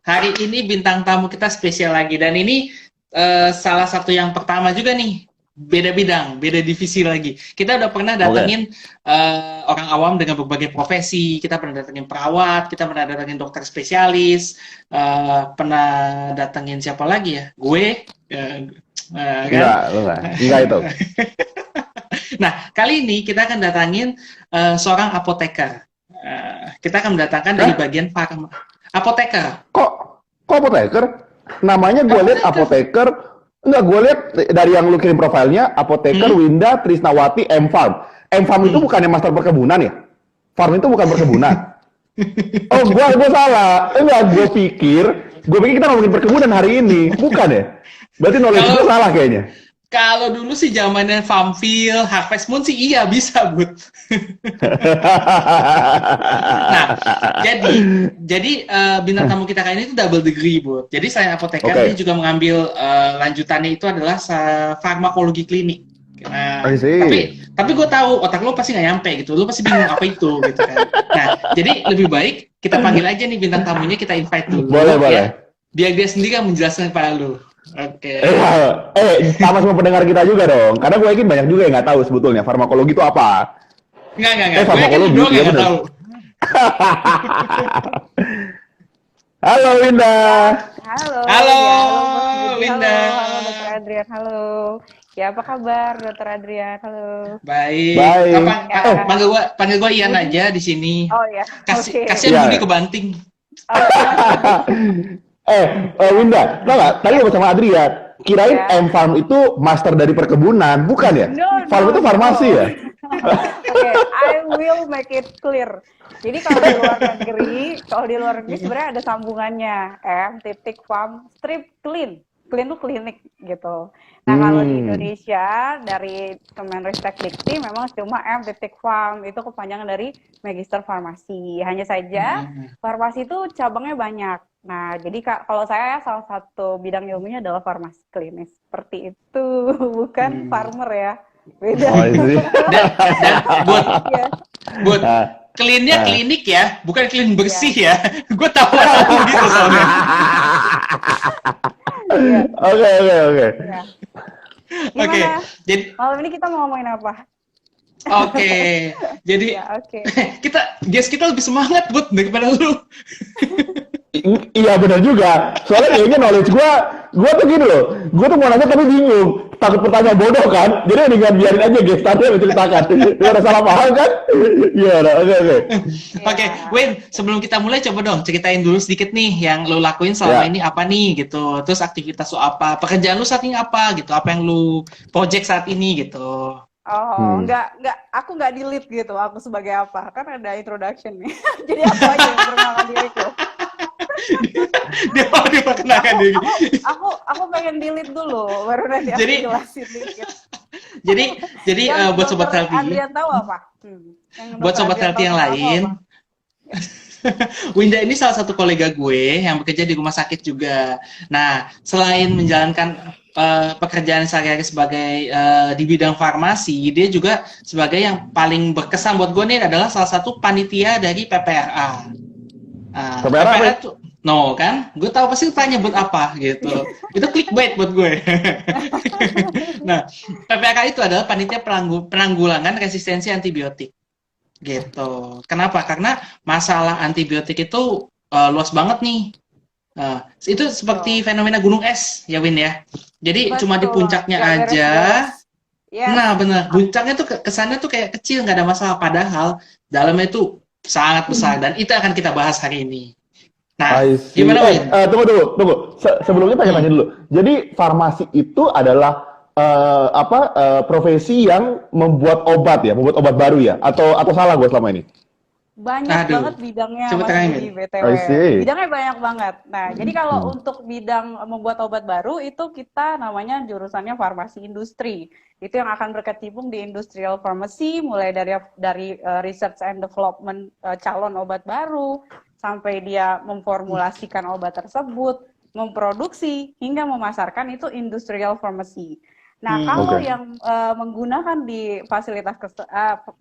hari ini bintang tamu kita spesial lagi dan ini salah satu yang pertama juga nih. Beda bidang, beda divisi lagi. Kita udah pernah datengin orang awam dengan berbagai profesi. Kita pernah datengin perawat, kita pernah datengin dokter spesialis, pernah datengin siapa lagi ya? Gue, kan? Enggak itu. Nah, kali ini kita akan datangin seorang apoteker. Kita akan mendatangkan dari bagian farma. Apoteker. Kok apoteker? Namanya gue lihat apoteker. Enggak, gue lihat dari yang lu kirim profilnya, apoteker Winda Trisnawati M-Farm. M-Farm itu bukannya master perkebunan ya? Farm itu bukan perkebunan. Oh, gue salah. Enggak, gue pikir kita ngomongin perkebunan hari ini. Bukan ya? Berarti knowledge gue salah kayaknya. Kalau dulu sih zamannya Farmville, Harvest Moon sih iya bisa, Bud. Nah, jadi bintang tamu kita kali ini itu double degree, Bud. Jadi selain apoteker, dia juga mengambil lanjutannya itu adalah farmakologi klinik. Nah, tapi gue tahu otak lo pasti nggak nyampe gitu, lo pasti bingung apa itu gitu kan. Nah, jadi lebih baik kita panggil aja nih bintang tamunya, kita invite dulu. Boleh. Biar dia sendiri kan menjelaskan kepada lo. Oke. Sama semua pendengar kita juga dong. Karena gue yakin banyak juga yang nggak tahu sebetulnya farmakologi itu apa. Enggak. Farmakologi gue yakin nggak tahu. Halo Winda. Halo Winda. Halo Dokter Adrian. Halo. Ya apa kabar Dokter Adrian? Halo. Baik. Panggil gue Ian aja di sini. Oh ya. Kasihan Budi kebanting. Winda, tau nggak? Tadi sama Adrian, kirain M-Farm itu master dari perkebunan, bukan ya? Farm itu farmasi ya? Oke, I will make it clear. Jadi kalau di luar negeri sebenarnya ada sambungannya. M.Farm strip clean. Clean itu klinik gitu. Nah kalau di Indonesia dari Kemenristek Dikti memang cuma M.Farm, itu kepanjangan dari Magister Farmasi. Hanya saja farmasi itu cabangnya banyak. Nah, jadi kalau saya salah satu bidang ilmunya adalah farmasi klinis. Seperti itu, bukan farmer ya. Beda. Oh, ini. Dan buat clean-nya klinik ya, bukan clean bersih ya. Gue tahu gitu soalnya. Oke. Oke. Jadi malam ini kita mau ngomongin apa? Oke. Jadi kita lebih semangat buat daripada lu. Iya benar juga. Soalnya kayaknya knowledge gue tuh gini loh. Gue tuh mau nanya tapi bingung. Takut pertanyaan bodoh kan. Jadi dengan biarin aja gestarnya menceritakan. Gak ada salah paham kan? Iya, Oke, Win, sebelum kita mulai coba dong ceritain dulu sedikit nih yang lo lakuin selama ini apa nih gitu. Terus aktivitas lo apa? Pekerjaan lo saat ini apa gitu? Apa yang lo project saat ini gitu? Enggak, aku nggak di-lead gitu. Aku sebagai apa? Kan ada introduction nih. Jadi aku aja yang perkenalan diriku. Dia mau diperkenalkan diri. Aku pengen delete dulu, baru nanti aku jelasin dikit. Jadi buat sobat healthy. Adrian tahu apa? Buat sobat healthy yang lain. Winda ini salah satu kolega gue yang bekerja di rumah sakit juga. Nah, selain menjalankan pekerjaan sehari-hari sebagai di bidang farmasi, dia juga sebagai yang paling berkesan buat gue nih adalah salah satu panitia dari PPRA. PPRA itu, kan? Gue tahu pasti tanya buat apa gitu. Itu clickbait buat gue. Nah, PPRA itu adalah panitia penanggulangan resistensi antibiotik. Gitu. Kenapa? Karena masalah antibiotik itu luas banget nih. Itu seperti fenomena gunung es, ya Win ya. Jadi cuma di puncaknya aja. Nah, benar. Puncaknya tuh kesannya tuh kayak kecil, nggak ada masalah. Padahal dalamnya itu sangat besar dan itu akan kita bahas hari ini. Nah, gimana Win? Tunggu. Sebelumnya tanya dulu. Jadi farmasi itu adalah profesi yang membuat obat baru ya? Atau salah gue selama ini? Banyak banget bidangnya di BTW. Bidangnya banyak banget. Nah, jadi kalau untuk bidang membuat obat baru itu kita namanya jurusannya farmasi industri. Itu yang akan berkecimpung di industrial pharmacy, mulai dari research and development calon obat baru sampai dia memformulasikan obat tersebut, memproduksi hingga memasarkan, itu industrial pharmacy. Nah, kalau yang menggunakan di fasilitas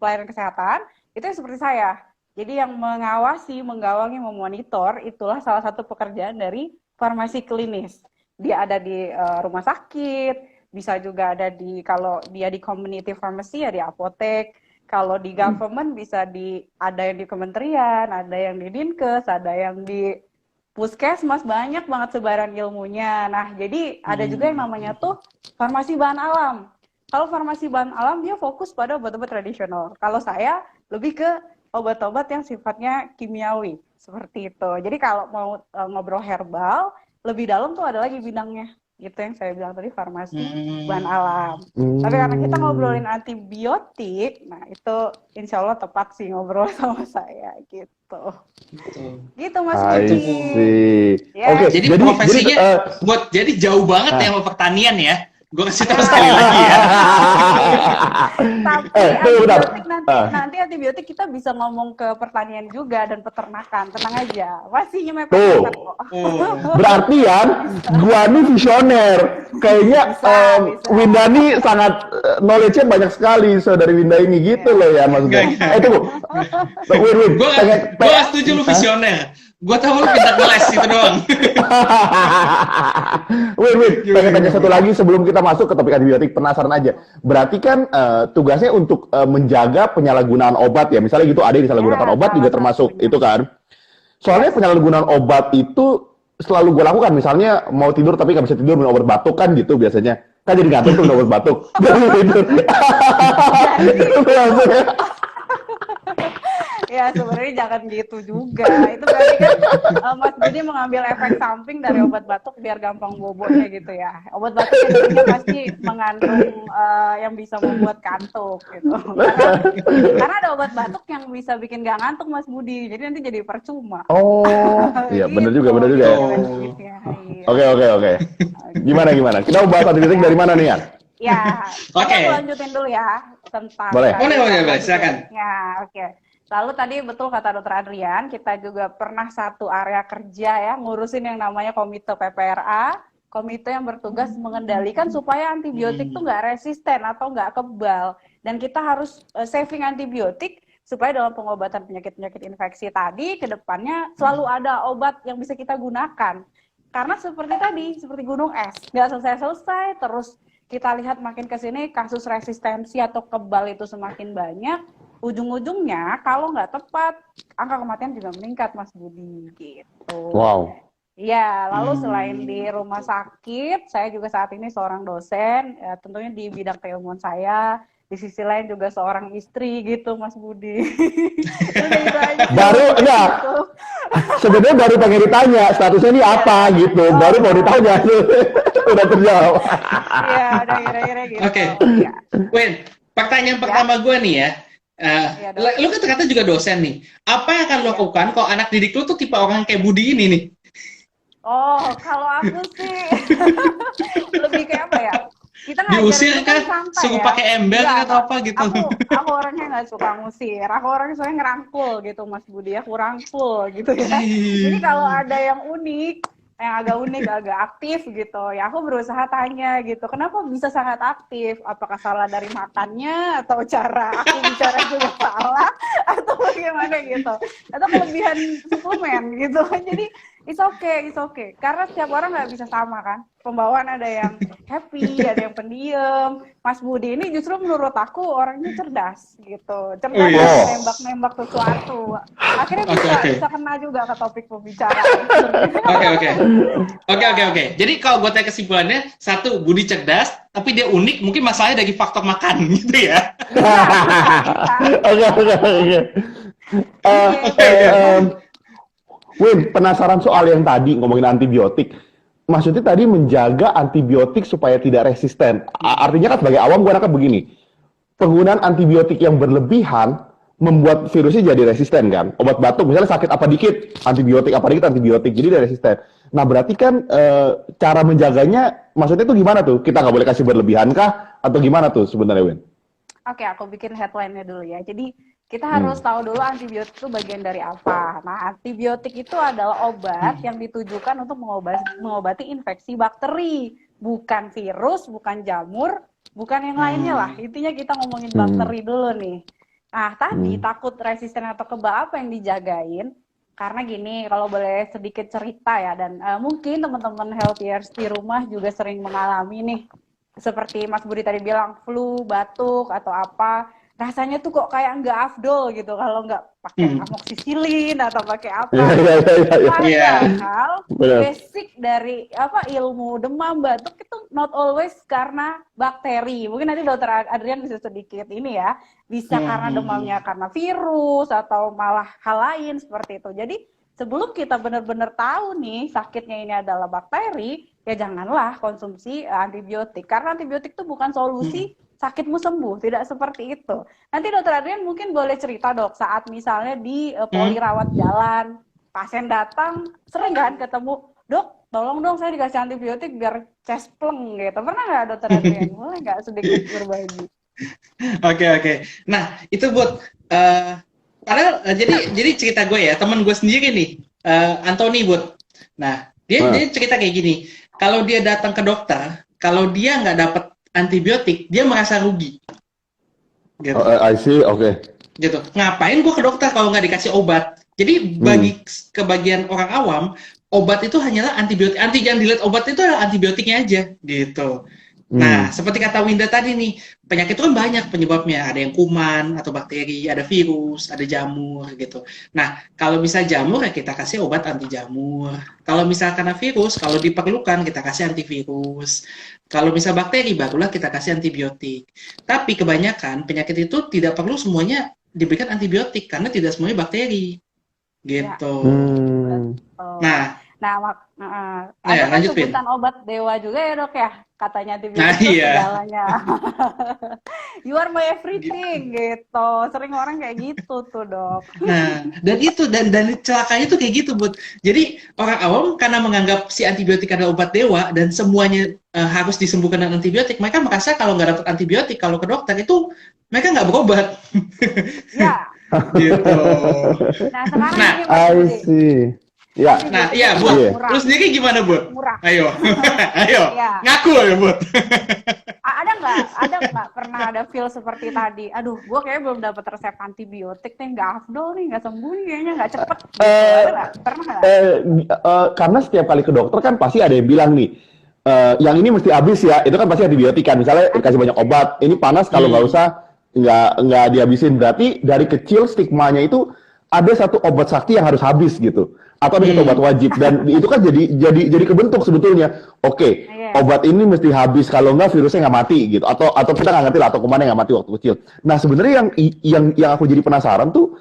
pelayanan kesehatan itu seperti saya. Jadi yang mengawasi, menggawangi, memonitor itulah salah satu pekerjaan dari farmasi klinis. Dia ada di rumah sakit, bisa juga ada di, kalau dia di community pharmacy ya di apotek. Kalau di government bisa ada yang di kementerian, ada yang di Dinkes, ada yang di puskesmas, banyak banget sebaran ilmunya. Nah, jadi ada juga yang namanya tuh farmasi bahan alam. Kalau farmasi bahan alam dia fokus pada obat-obat tradisional. Kalau saya lebih ke obat-obat yang sifatnya kimiawi, seperti itu. Jadi kalau mau ngobrol herbal, lebih dalam tuh ada lagi bidangnya. Gitu yang saya bilang tadi, farmasi bahan alam. Tapi karena kita ngobrolin antibiotik, nah itu insya Allah tepat sih ngobrol sama saya gitu. Gitu Mas I Budi. see. Ya. Oke, Jadi profesinya jadi jauh banget ya sama pertanian ya. Gue kasih tahu sekali lagi ya. Tapi bentar. antibiotik nanti antibiotik kita bisa ngomong ke pertanian juga dan peternakan. Tenang aja, masih nyemepet kok. Berarti ya, gua nih visioner. Kayaknya Bisa. Winda nih sangat knowledge-nya banyak sekali dari Winda ini gitu loh ya maksudnya. Tunggu. Win. Gue gak setuju lu visioner. Gue tahu lu pintar ngeles itu doang. Win, pengen tanya satu lagi sebelum kita masuk ke topik antibiotik, penasaran aja. Berarti kan tugasnya untuk menjaga penyalahgunaan obat ya. Misalnya gitu ada yang disalahgunakan obat juga termasuk itu kan. Soalnya penyalahgunaan obat itu selalu gue lakukan. Misalnya mau tidur tapi nggak bisa tidur minum obat batuk kan gitu biasanya. Kan jadi ngantuk tuh minum obat batuk. Jadi tidur. Ya sebenarnya jangan gitu juga. Itu berarti kan Mas Budi mengambil efek samping dari obat batuk biar gampang boboknya gitu ya. Obat batuk sebenarnya pasti mengandung yang bisa membuat kantuk gitu. Karena ada obat batuk yang bisa bikin gak ngantuk Mas Budi. Jadi nanti jadi percuma. Oh, iya benar juga ya. Oke. Gimana? Kita mau bahas antibiotik dari mana nih ya? Ya, Oke. Aku lanjutin dulu ya tentang. Boleh, silakan. Ya, oke. Lalu tadi betul kata Dokter Adrian, kita juga pernah satu area kerja ya, ngurusin yang namanya komite PPRA, komite yang bertugas mengendalikan supaya antibiotik tuh nggak resisten atau nggak kebal. Dan kita harus saving antibiotik supaya dalam pengobatan penyakit-penyakit infeksi tadi, ke depannya selalu ada obat yang bisa kita gunakan. Karena seperti tadi, seperti gunung es, nggak selesai-selesai, terus kita lihat makin ke sini kasus resistensi atau kebal itu semakin banyak. Ujung-ujungnya kalau nggak tepat, angka kematian juga meningkat, Mas Budi, gitu. Wow. Iya, lalu selain di rumah sakit, saya juga saat ini seorang dosen, ya, tentunya di bidang keilmuan saya. Di sisi lain juga seorang istri gitu, Mas Budi. Baru, enggak. Sebenarnya baru pengen ditanya, statusnya ini apa gitu. Baru mau ditanya. Udah terjawab. Iya, udah kira-kira gitu. Oke. Win, pertanyaan pertama gue nih ya. Lu kan ternyata juga dosen nih. Apa yang akan lo lakukan kalau anak didik lu tuh tipe orang kayak Budi ini nih? Oh, kalau aku sih lebih kayak apa ya? Kita diusir kan, suruh ya? pakai ember atau apa gitu. Aku orangnya nggak suka ngusir. Aku orangnya soalnya ngerangkul gitu, Mas Budi. Aku rangkul gitu ya. Jadi kalau ada yang unik, yang agak unik, agak aktif gitu, ya aku berusaha tanya gitu, kenapa bisa sangat aktif? Apakah salah dari makannya, atau cara aku bicara juga salah, atau bagaimana gitu? Atau kelebihan suplemen gitu. Jadi it's okay. Karena setiap orang nggak bisa sama kan. Pembawaan ada yang happy, ada yang pendiam. Mas Budi ini justru menurut aku orangnya cerdas gitu. Cerdas nembak-nembak sesuatu. Akhirnya bisa kena juga ke topik pembicaraan. Oke. Jadi kalau gue tanya kesimpulannya, satu, Budi cerdas, tapi dia unik, mungkin masalahnya dari faktor makan gitu ya. Oke. Win, penasaran soal yang tadi ngomongin antibiotik. Maksudnya tadi menjaga antibiotik supaya tidak resisten. Artinya kan sebagai awam gue nangkep begini. Penggunaan antibiotik yang berlebihan membuat virusnya jadi resisten kan. Obat batuk misalnya sakit apa dikit, antibiotik, jadi dia resisten. Nah berarti kan cara menjaganya maksudnya itu gimana tuh? Kita nggak boleh kasih berlebihan kah? Atau gimana tuh sebenarnya, Win? Oke, aku bikin headline-nya dulu ya. Jadi kita harus tahu dulu antibiotik itu bagian dari apa. Nah, antibiotik itu adalah obat yang ditujukan untuk mengobati infeksi bakteri, bukan virus, bukan jamur, bukan yang lainnya lah. Intinya kita ngomongin bakteri dulu nih. Nah, tadi takut resisten atau kebal apa yang dijagain? Karena gini, kalau boleh sedikit cerita ya, dan mungkin teman-teman healthiers di rumah juga sering mengalami nih, seperti Mas Budi tadi bilang, flu, batuk, atau apa, rasanya tuh kok kayak nggak afdol gitu kalau nggak pakai Hmm. amoxicillin atau pakai Iya, apa iya, gitu. iya, iya. Iya. Padahal Benar. basic dari apa ilmu demam batuk itu not always karena bakteri. Mungkin nanti Dokter Adrian bisa sedikit ini ya, bisa karena demamnya karena virus atau malah hal lain seperti itu. Jadi sebelum kita benar-benar tahu nih sakitnya ini adalah bakteri, ya janganlah konsumsi antibiotik. Karena antibiotik itu bukan solusi sakitmu sembuh, tidak seperti itu. Nanti Dokter Adrian mungkin boleh cerita dok, saat misalnya di poli rawat jalan, pasien datang, sering kan ketemu, dok, tolong dong saya dikasih antibiotik biar cespleng gitu. Pernah nggak Dokter Adrian? Boleh nggak sedikit berbagi? Oke. Nah, itu buat padahal jadi cerita gue ya, teman gue sendiri nih, Anthony buat. Nah, dia cerita kayak gini. Kalau dia datang ke dokter, kalau dia nggak dapat antibiotik, dia merasa rugi. Gitu. I see, oke. Gitu. Ngapain gue ke dokter kalau nggak dikasih obat? Jadi bagi kebagian orang awam, obat itu hanyalah antibiotik. Yang dilihat obat itu adalah antibiotiknya aja, gitu. Nah, seperti kata Winda tadi nih, penyakit itu kan banyak penyebabnya. Ada yang kuman atau bakteri, ada virus, ada jamur gitu. Nah, kalau bisa jamur ya kita kasih obat anti jamur. Kalau misalkan ada virus, kalau diperlukan kita kasih antivirus. Kalau misal bakteri, barulah kita kasih antibiotik. Tapi kebanyakan penyakit itu tidak perlu semuanya diberikan antibiotik karena tidak semuanya bakteri. Gitu. Nah, ada kan lanjut, sebutan obat dewa juga ya dok ya, katanya antibiotik Nah, itu iya. segalanya. You are my everything gitu. Sering orang kayak gitu tuh dok. Nah, dan celakanya tuh kayak gitu, Bud. Jadi orang awam karena menganggap si antibiotik adalah obat dewa dan semuanya harus disembuhkan dengan antibiotik, mereka merasa kalau nggak dapat antibiotik, kalau ke dokter itu mereka nggak berobat. Ya. Gitu. Nah, sekarang Nah, ini Mas I Budi. see. Ya. Nah, iya, Bud. Iya. Lu sendiri gimana, Bud? Murah. Ayo. Ayo. Iya. Ngaku ya, Bud. Ada nggak pernah ada feel seperti tadi? Aduh, gue kayaknya belum dapat resep antibiotik nih, nggak afdol nih, nggak sembuh nih, kayaknya nggak cepet. Gitu. Ada nggak? Pernah nggak? Karena setiap kali ke dokter kan pasti ada yang bilang nih, yang ini mesti habis ya, itu kan pasti antibiotik kan. Misalnya dikasih banyak obat, ini panas kalau nggak usah, nggak dihabisin. Berarti dari kecil stigmanya itu ada satu obat sakti yang harus habis gitu, atau ada satu obat wajib, dan itu kan jadi kebentuk sebetulnya. Oke, obat ini mesti habis, kalau nggak virusnya nggak mati gitu, atau kita nggak ngerti lah, atau kumannya nggak mati waktu kecil. Nah sebenarnya yang aku jadi penasaran tuh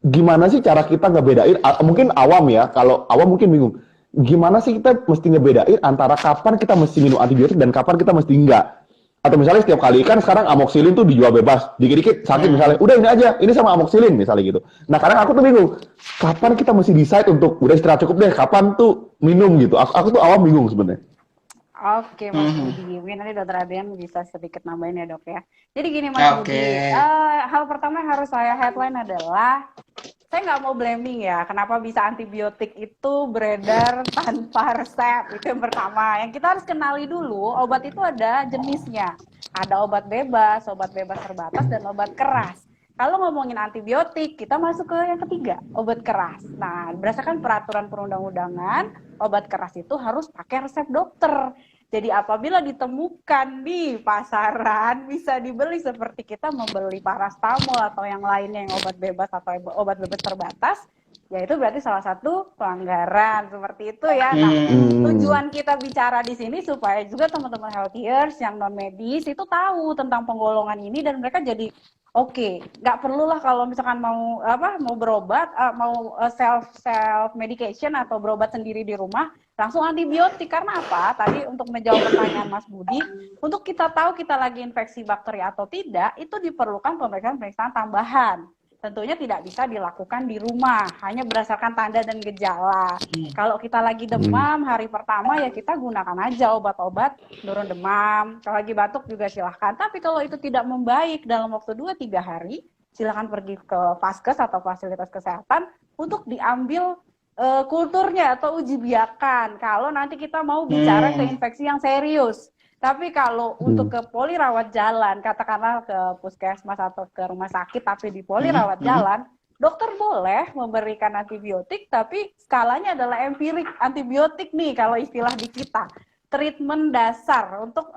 gimana sih cara kita ngebedain, mungkin awam ya, kalau awam mungkin bingung, gimana sih kita mesti ngebedain antara kapan kita mesti minum antibiotik dan kapan kita mesti enggak. Atau misalnya setiap kali, kan sekarang amoxicillin tuh dijual bebas, dikit-dikit sakit misalnya, udah ini aja, ini sama amoxicillin misalnya gitu. Nah kadang aku tuh bingung, kapan kita mesti decide untuk udah istirahat cukup deh, kapan tuh minum gitu. Aku tuh awam bingung sebenarnya. Oke, Mas Budi. Mungkin nanti Dokter Adrian bisa sedikit nambahin ya dok ya. Jadi gini Mas Budi, hal pertama yang harus saya headline adalah, saya nggak mau blaming ya, kenapa bisa antibiotik itu beredar tanpa resep, itu yang pertama. Yang kita harus kenali dulu, obat itu ada jenisnya. Ada obat bebas terbatas, dan obat keras. Kalau ngomongin antibiotik, kita masuk ke yang ketiga, obat keras. Nah, berdasarkan peraturan perundang-undangan, obat keras itu harus pakai resep dokter. Jadi apabila ditemukan di pasaran, bisa dibeli seperti kita membeli paracetamol atau yang lainnya yang obat bebas atau obat bebas terbatas, ya itu berarti salah satu pelanggaran seperti itu ya. Nah, tujuan kita bicara di sini supaya juga teman-teman healthiers yang non medis itu tahu tentang penggolongan ini dan mereka jadi oke, nggak perlulah kalau misalkan mau berobat, mau self medication atau berobat sendiri di rumah, langsung antibiotik. Karena apa? Tadi untuk menjawab pertanyaan Mas Budi, untuk kita tahu kita lagi infeksi bakteri atau tidak, itu diperlukan pemeriksaan tambahan. Tentunya tidak bisa dilakukan di rumah, hanya berdasarkan tanda dan gejala. Kalau kita lagi demam, hari pertama ya kita gunakan aja obat-obat turun demam. Kalau lagi batuk juga silahkan. Tapi kalau itu tidak membaik dalam waktu 2-3 hari, silahkan pergi ke Vaskes atau fasilitas kesehatan untuk diambil kulturnya atau uji biakan. Kalau nanti kita mau bicara ke infeksi yang serius. Tapi kalau untuk ke poli rawat jalan, katakanlah ke puskesmas atau ke rumah sakit, tapi di poli rawat jalan, dokter boleh memberikan antibiotik, tapi skalanya adalah empirik antibiotik nih kalau istilah di kita. Treatment dasar untuk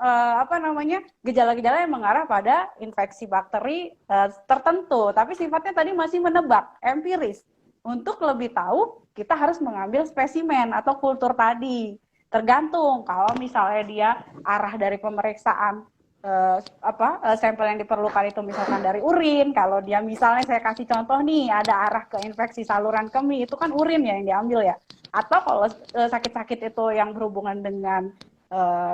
gejala-gejala yang mengarah pada infeksi bakteri tertentu, tapi sifatnya tadi masih menebak, empiris. Untuk lebih tahu, kita harus mengambil spesimen atau kultur tadi. Tergantung kalau misalnya dia arah dari pemeriksaan sampel yang diperlukan itu misalkan dari urin. Kalau dia misalnya saya kasih contoh nih ada arah ke infeksi saluran kemih, itu kan urin ya yang diambil ya. Atau kalau sakit-sakit itu yang berhubungan dengan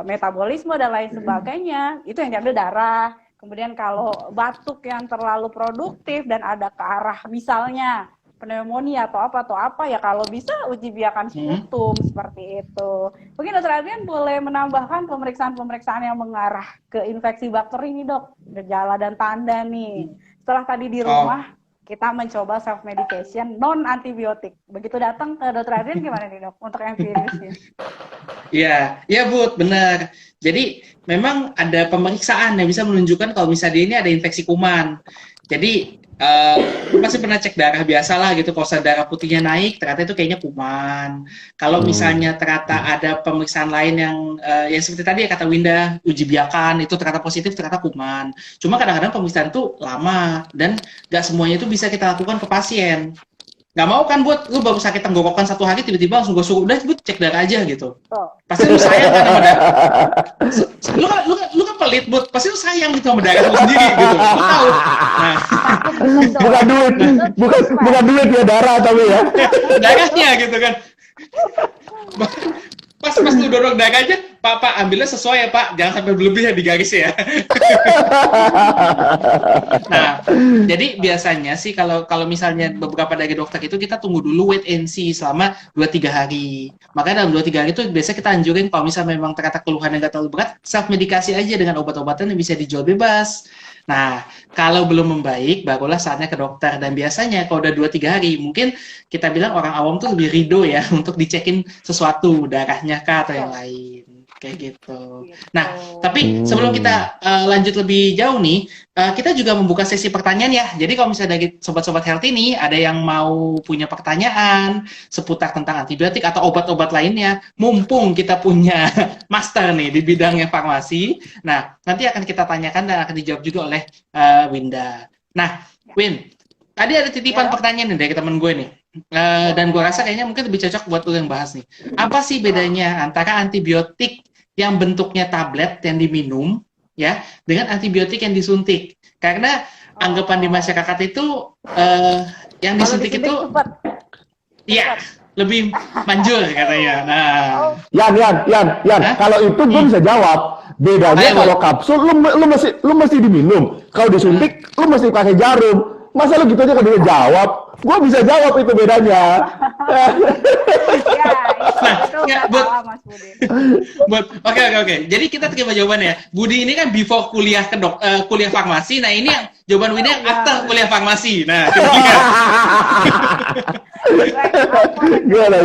metabolisme dan lain sebagainya, itu yang diambil darah. Kemudian kalau batuk yang terlalu produktif dan ada ke arah misalnya pneumonia atau apa ya kalau bisa uji biakan sputum seperti itu. Mungkin Dr. Adrian boleh menambahkan pemeriksaan-pemeriksaan yang mengarah ke infeksi bakteri nih dok, gejala dan tanda nih. Setelah tadi di rumah kita mencoba self medication non antibiotik. Begitu datang ke Dr. Adrian gimana nih dok untuk empirisnya? Iya Bu, benar. Jadi memang ada pemeriksaan yang bisa menunjukkan kalau misalnya dia ini ada infeksi kuman. Jadi masih pernah cek darah biasa lah gitu, kalau darah putihnya naik ternyata itu kayaknya kuman. Kalau misalnya ternyata ada pemeriksaan lain yang seperti tadi ya kata Winda, uji biakan itu ternyata positif, ternyata kuman. Cuma kadang-kadang pemeriksaan itu lama dan nggak semuanya itu bisa kita lakukan ke pasien. Nggak mau kan buat lu baru sakit tenggorokan 1 hari tiba-tiba langsung gue suruh udah gue cek darah aja gitu. Pasti lu sayang kan sama darah. Lu kan pelit buat, pasti lu sayang gitu sama darah lu sendiri gitu. Lu tahu. Nah, bukan duit ya darah tapi ya. Darahnya gitu kan. Pas lu dorong darah aja, Pak ambilnya sesuai ya Pak, jangan sampai berlebih ya di garis ya. Nah, jadi biasanya sih kalau misalnya beberapa dari dokter itu kita tunggu dulu wait and see selama 2-3 hari. Makanya dalam 2-3 hari itu biasa kita anjurin kalau misalnya memang ternyata keluhan yang nggak terlalu berat, self medikasi aja dengan obat-obatan yang bisa dijual bebas. Nah, kalau belum membaik, barulah saatnya ke dokter. Dan biasanya kalau udah 2-3 hari, mungkin kita bilang orang awam tuh lebih rido ya untuk dicekin sesuatu, darahnya kah atau yang lain. Kayak gitu. Nah, tapi sebelum kita lanjut lebih jauh nih, kita juga membuka sesi pertanyaan ya. Jadi kalau misalnya dari sobat-sobat healthy nih, ada yang mau punya pertanyaan seputar tentang antibiotik atau obat-obat lainnya, mumpung kita punya master nih di bidangnya farmasi. Nah, nanti akan kita tanyakan dan akan dijawab juga oleh Winda. Nah, Win, tadi ada titipan pertanyaan nih dari temen gue nih. Dan gue rasa kayaknya mungkin lebih cocok buat lu yang bahas nih. Apa sih bedanya antara antibiotik yang bentuknya tablet yang diminum ya dengan antibiotik yang disuntik? Karena anggapan di masyarakat itu yang disuntik itu iya lebih manjur katanya. Nah, Yan, kalau itu gue bisa jawab. Bedanya kalau kapsul lu mesti diminum. Kalau disuntik lu mesti pakai jarum. Masa lu gitu aja kalau dia jawab? Gua bisa jawab itu bedanya. Itu salah Mas Budi. Oke. Jadi kita terima jawabannya. Budi ini kan before kuliah kuliah farmasi. Nah, ini yang jawaban Winda after kuliah farmasi. Nah, gimana?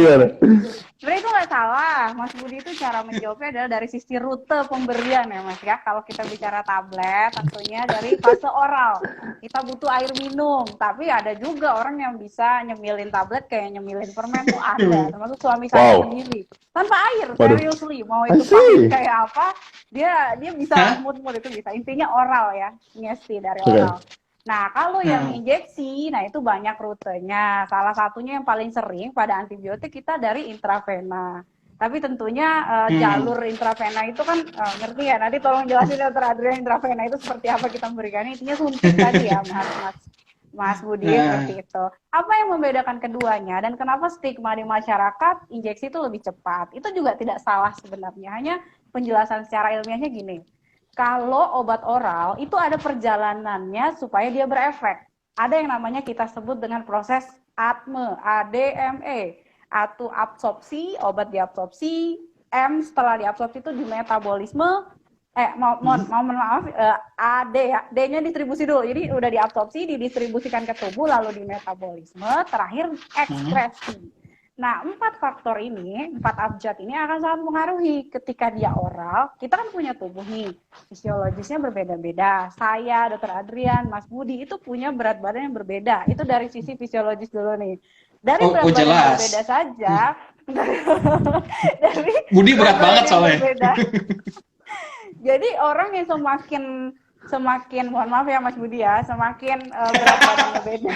Sebenarnya itu nggak salah, Mas Budi itu cara menjawabnya adalah dari sisi rute pemberian ya Mas ya. Kalau kita bicara tablet, tentunya dari fase oral. Kita butuh air minum, tapi ada juga orang yang bisa nyemilin tablet kayak nyemilin permen tuh ada. Termasuk suami saya sendiri. Tanpa air, seriously. Mau itu pahit kayak apa, dia bisa mood itu bisa. Intinya oral ya, ngesti dari oral. Nah, kalau yang injeksi, nah itu banyak rutenya. Salah satunya yang paling sering pada antibiotik kita dari intravena. Tapi tentunya jalur intravena itu kan ngerti ya. Nanti tolong jelasin Dr. Adrian intravena itu seperti apa kita memberikannya. Intinya suntik tadi ya, Mas Budi seperti itu. Apa yang membedakan keduanya dan kenapa stigma di masyarakat injeksi itu lebih cepat? Itu juga tidak salah sebenarnya. Hanya penjelasan secara ilmiahnya gini. Kalau obat oral itu ada perjalanannya supaya dia berefek. Ada yang namanya kita sebut dengan proses ADME, ADME, atau absorpsi, obat diabsorpsi, M setelah diabsorpsi itu di metabolisme, maaf, AD ya, D-nya distribusi dulu. Jadi udah diabsorpsi, didistribusikan ke tubuh, lalu di metabolisme, terakhir ekskresi. Nah, 4 abjad ini akan sangat mempengaruhi ketika dia oral. Kita kan punya tubuh nih, fisiologisnya berbeda-beda. Saya, Dr. Adrian, Mas Budi itu punya berat badan yang berbeda. Itu dari sisi fisiologis dulu nih. Dari berat badan yang jelas. berbeda saja, dari Budi berat banget soalnya. berbeda. Jadi orang yang semakin mohon maaf ya Mas Budi ya, semakin berat badannya beda.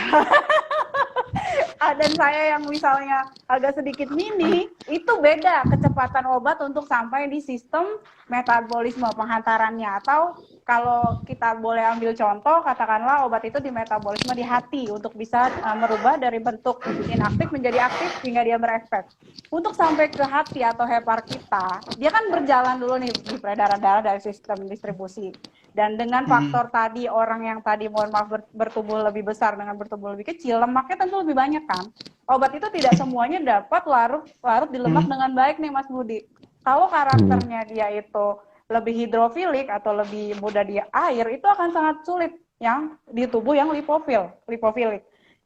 Dan saya yang misalnya agak sedikit mini, itu beda kecepatan obat untuk sampai di sistem metabolisme penghantarannya. Atau kalau kita boleh ambil contoh, katakanlah obat itu di metabolisme di hati untuk bisa merubah dari bentuk inaktif menjadi aktif hingga dia berefek. Untuk sampai ke hati atau hepar kita, dia kan berjalan dulu nih di peredaran darah dari sistem distribusi. Dan dengan faktor tadi, orang yang tadi mohon maaf bertubuh lebih besar dengan bertubuh lebih kecil, lemaknya tentu lebih banyak kan. Obat itu tidak semuanya dapat larut di lemak dengan baik nih Mas Budi. Kalau karakternya dia itu lebih hidrofilik atau lebih mudah di air, itu akan sangat sulit yang di tubuh yang lipofilik.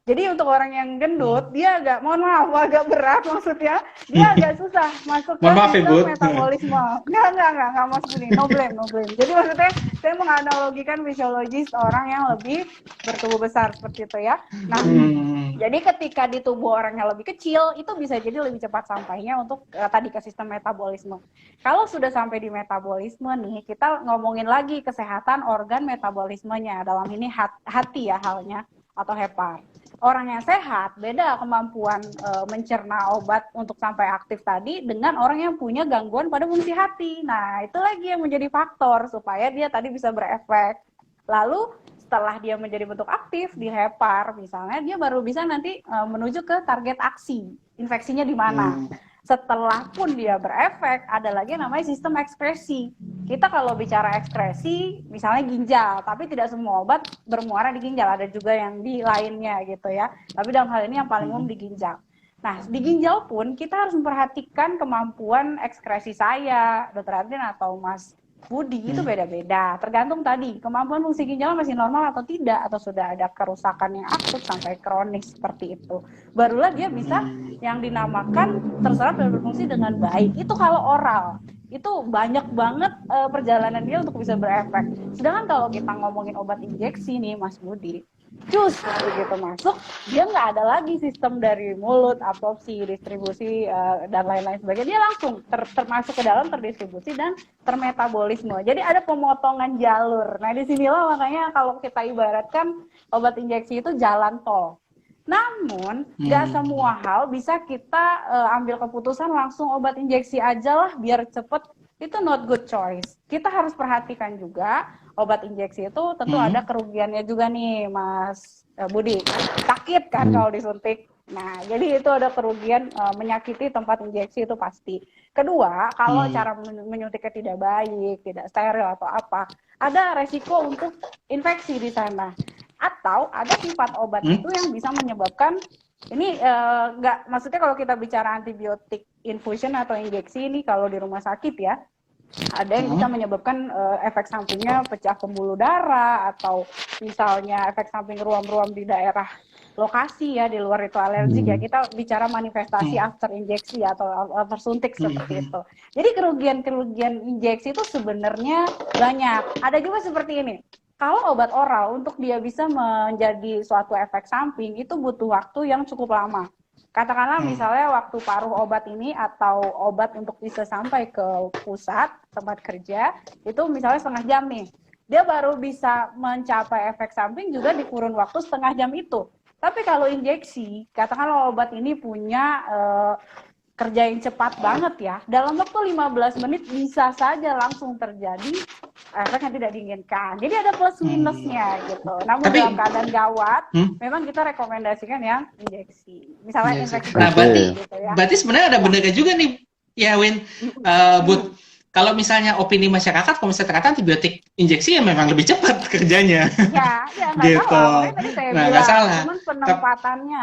Jadi untuk orang yang gendut, dia agak, mohon maaf, agak berat maksudnya, dia agak susah masuk ke sistem metabolisme. Enggak, Mas Budi, no blame. Jadi maksudnya, saya menganalogikan fisiologis orang yang lebih bertubuh besar, seperti itu ya. Nah, jadi ketika di tubuh orang yang lebih kecil, itu bisa jadi lebih cepat sampainya untuk tadi ke sistem metabolisme. Kalau sudah sampai di metabolisme nih, kita ngomongin lagi kesehatan organ metabolismenya, dalam ini hati ya halnya, atau hepar. Orang yang sehat beda kemampuan mencerna obat untuk sampai aktif tadi dengan orang yang punya gangguan pada fungsi hati. Nah, itu lagi yang menjadi faktor supaya dia tadi bisa berefek. Lalu setelah dia menjadi bentuk aktif di hepar misalnya, dia baru bisa nanti menuju ke target aksi. Infeksinya di mana? Setelah pun dia berefek, ada lagi yang namanya sistem ekskresi. Kita kalau bicara ekskresi, misalnya ginjal, tapi tidak semua obat bermuara di ginjal, ada juga yang di lainnya gitu ya. Tapi dalam hal ini yang paling umum di ginjal. Nah, di ginjal pun kita harus memperhatikan kemampuan ekskresi saya, Dr. Adrian atau Mas Budi, itu beda-beda. Tergantung tadi, kemampuan fungsi ginjal masih normal atau tidak, atau sudah ada kerusakan yang akut sampai kronis seperti itu. Barulah dia bisa yang dinamakan terserap dan berfungsi dengan baik. Itu kalau oral. Itu banyak banget perjalanan dia untuk bisa berefek. Sedangkan kalau kita ngomongin obat injeksi nih, Mas Budi, cus begitu masuk, dia nggak ada lagi sistem dari mulut, absorpsi, distribusi, dan lain-lain sebagainya. Dia langsung termasuk ke dalam, terdistribusi, dan termetabolisme. Jadi ada pemotongan jalur. Nah, disinilah makanya kalau kita ibaratkan obat injeksi itu jalan tol. Namun, nggak semua hal bisa kita ambil keputusan langsung obat injeksi aja lah biar cepet. Itu not good choice. Kita harus perhatikan juga obat injeksi itu tentu ada kerugiannya juga nih, Mas Budi. Sakit kan kalau disuntik. Nah, jadi itu ada kerugian menyakiti tempat injeksi itu pasti. Kedua, kalau cara menyuntiknya tidak baik, tidak steril atau apa, ada resiko untuk infeksi di sana. Atau ada sifat obat itu yang bisa menyebabkan ini maksudnya kalau kita bicara antibiotik infusion atau injeksi ini kalau di rumah sakit ya, ada yang bisa menyebabkan efek sampingnya pecah pembuluh darah atau misalnya efek samping ruam-ruam di daerah lokasi ya, di luar itu alergik ya. Kita bicara manifestasi after injeksi atau after suntik seperti itu. Jadi kerugian injeksi itu sebenarnya banyak. Ada juga seperti ini. Kalau obat oral untuk dia bisa menjadi suatu efek samping itu butuh waktu yang cukup lama. Katakanlah misalnya waktu paruh obat ini atau obat untuk bisa sampai ke pusat tempat kerja itu misalnya setengah jam nih. Dia baru bisa mencapai efek samping juga di kurun waktu setengah jam itu. Tapi kalau injeksi, katakanlah obat ini punya kerja yang cepat banget ya. Dalam waktu 15 menit bisa saja langsung terjadi efek yang tidak diinginkan. Jadi ada plus minusnya gitu. Namun dalam keadaan gawat, memang kita rekomendasikan yang injeksi. Misalnya infeksi. Nah, gitu ya. berarti sebenarnya ada benarnya juga nih, ya Win, Bud. Kalau misalnya opini masyarakat, kalau misalnya ternyata antibiotik injeksi ya memang lebih cepat kerjanya. Ya nggak gitu. salah. Tadi saya bilang, nggak salah. Cuman penempatannya.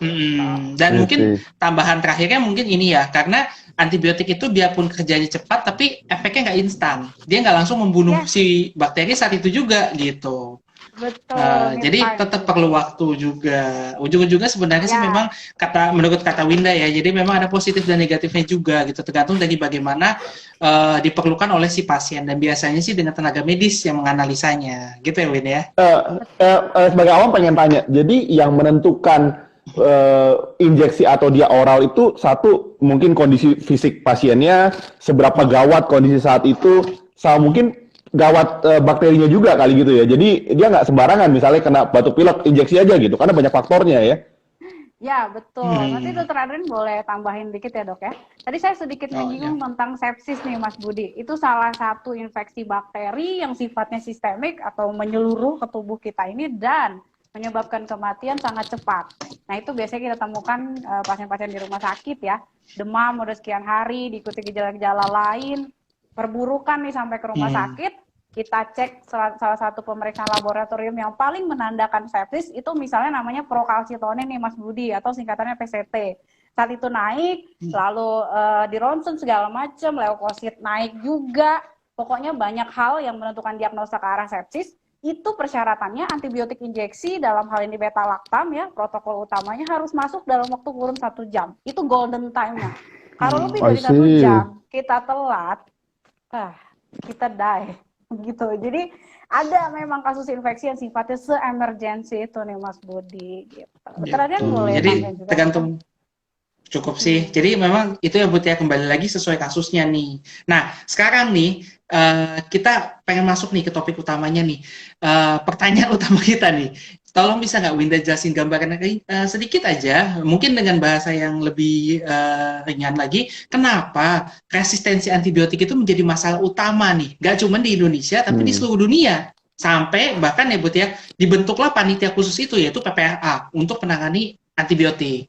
Gitu. Dan mungkin tambahan terakhirnya mungkin ini ya, karena antibiotik itu biarpun kerjanya cepat, tapi efeknya nggak instan. Dia nggak langsung membunuh si bakteri saat itu juga gitu. Betul, need Jadi time tetap juga. perlu waktu juga. Ujung-ujungnya sebenarnya sih Ya, memang menurut kata Winda ya. Jadi memang ada positif dan negatifnya juga gitu. Tergantung dari bagaimana diperlukan oleh si pasien dan biasanya sih dengan tenaga medis yang menganalisanya. Gitu ya Win ya. betul. Sebagai awam pengen tanya, jadi yang menentukan injeksi atau dia oral itu satu mungkin kondisi fisik pasiennya, seberapa gawat kondisi saat itu, sama mungkin gawat bakterinya juga kali gitu ya. Jadi dia nggak sembarangan misalnya kena batuk pilek injeksi aja gitu, karena banyak faktornya ya. Ya, betul. Nanti Hmm. Dokter Adrian boleh tambahin dikit ya, Dok ya. Tadi saya sedikit Oh ya. menyinggung tentang sepsis nih, Mas Budi. Itu salah satu infeksi bakteri yang sifatnya sistemik atau menyeluruh ke tubuh kita ini dan menyebabkan kematian sangat cepat. Nah, itu biasanya kita temukan pasien-pasien di rumah sakit ya. Demam udah sekian hari, diikuti gejala-gejala lain, perburukan nih sampai ke rumah Hmm. sakit, kita cek salah satu pemeriksaan laboratorium yang paling menandakan sepsis itu misalnya namanya prokalsitonin nih Mas Budi atau singkatannya PCT. Saat itu naik, lalu di ronsen segala macam, leukosit naik juga. Pokoknya banyak hal yang menentukan diagnosa ke arah sepsis. Itu persyaratannya antibiotik injeksi dalam hal ini beta-lactam ya, protokol utamanya harus masuk dalam waktu kurun 1 jam. Itu golden time-nya. Kalau lebih I dari 1 see. jam kita telat, kita die gitu. Jadi ada memang kasus infeksi yang sifatnya se-emergency itu nih Mas Budi gitu. Terus Gitu. boleh Jadi nambahin juga mungkin. tergantung. Cukup sih. Jadi memang itu yang butuh kembali lagi sesuai kasusnya nih. Nah, sekarang nih kita pengen masuk nih ke topik utamanya nih. Pertanyaan utama kita nih. Tolong bisa nggak Winda jelasin gambaran sedikit aja, mungkin dengan bahasa yang lebih ringan lagi, kenapa resistensi antibiotik itu menjadi masalah utama nih? Nggak cuma di Indonesia, tapi di seluruh dunia. Sampai bahkan ya Bu ya, dibentuklah panitia khusus itu yaitu PPRA untuk menangani antibiotik.